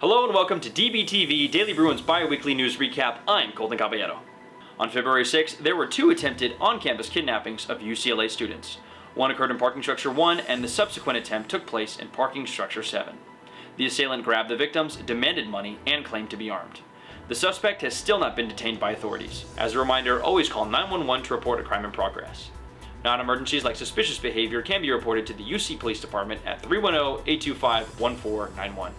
Hello and welcome to DBTV, Daily Bruin's bi-weekly news recap. I'm Colton Caballero. On February 6th, there were 2 attempted on-campus kidnappings of UCLA students. One occurred in parking structure 1, and the subsequent attempt took place in parking structure 7. The assailant grabbed the victims, demanded money, and claimed to be armed. The suspect has still not been detained by authorities. As a reminder, always call 911 to report a crime in progress. Non-emergencies like suspicious behavior can be reported to the UC Police Department at 310-825-1491.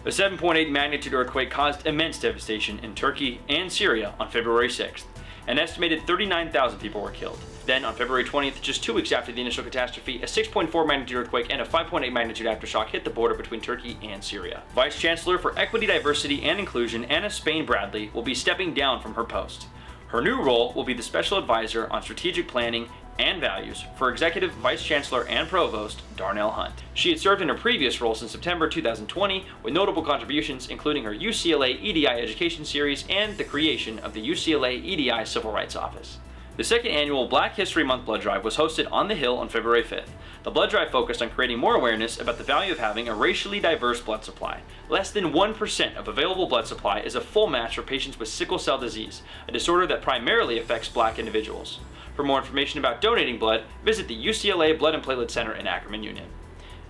A 7.8 magnitude earthquake caused immense devastation in Turkey and Syria on February 6th. An estimated 39,000 people were killed. Then, on February 20th, just 2 weeks after the initial catastrophe, a 6.4 magnitude earthquake and a 5.8 magnitude aftershock hit the border between Turkey and Syria. Vice Chancellor for Equity, Diversity, and Inclusion, Anna Spain Bradley, will be stepping down from her post. Her new role will be the Special Advisor on Strategic Planning and Values for Executive Vice Chancellor and Provost Darnell Hunt. She had served in her previous role since September 2020 with notable contributions including her UCLA EDI Education Series and the creation of the UCLA EDI Civil Rights Office. The second annual Black History Month Blood Drive was hosted on the Hill on February 5th. The blood drive focused on creating more awareness about the value of having a racially diverse blood supply. Less than 1% of available blood supply is a full match for patients with sickle cell disease, a disorder that primarily affects Black individuals. For more information about donating blood, visit the UCLA Blood and Platelet Center in Ackerman Union.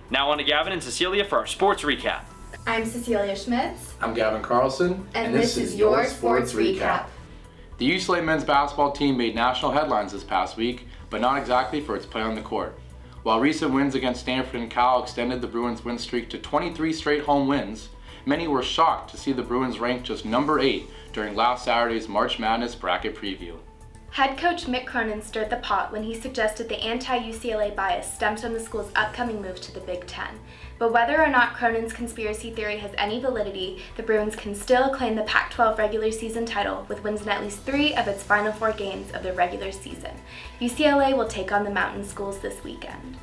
Now on to Gavin and Cecilia for our sports recap. I'm Cecilia Schmitz. I'm Gavin Carlson. And this is your sports recap. The UCLA men's basketball team made national headlines this past week, but not exactly for its play on the court. While recent wins against Stanford and Cal extended the Bruins' win streak to 23 straight home wins, many were shocked to see the Bruins ranked just number 8 during last Saturday's March Madness bracket preview. Head coach Mick Cronin stirred the pot when he suggested the anti-UCLA bias stems from the school's upcoming move to the Big Ten. But whether or not Cronin's conspiracy theory has any validity, the Bruins can still claim the Pac-12 regular season title with wins in at least 3 of its final 4 games of the regular season. UCLA will take on the Mountain Schools this weekend.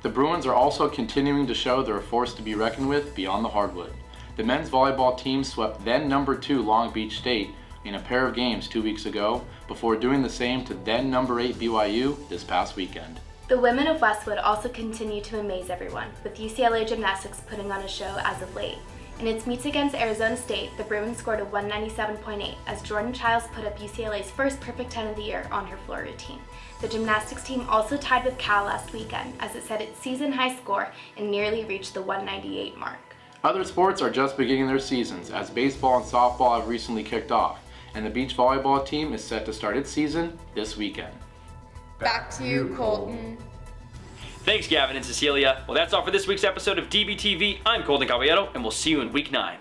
The Bruins are also continuing to show they're a force to be reckoned with beyond the hardwood. The men's volleyball team swept then number 2 Long Beach State in a pair of games 2 weeks ago, before doing the same to then number 8 BYU this past weekend. The women of Westwood also continue to amaze everyone, with UCLA gymnastics putting on a show as of late. In its meets against Arizona State, the Bruins scored a 197.8 as Jordan Childs put up UCLA's first perfect 10 of the year on her floor routine. The gymnastics team also tied with Cal last weekend as it set its season-high score and nearly reached the 198 mark. Other sports are just beginning their seasons, as baseball and softball have recently kicked off, and the beach volleyball team is set to start its season this weekend. Back to you, Colton. Thanks, Gavin and Cecilia. Well, that's all for this week's episode of DBTV. I'm Colton Caballero, and we'll see you in week 9.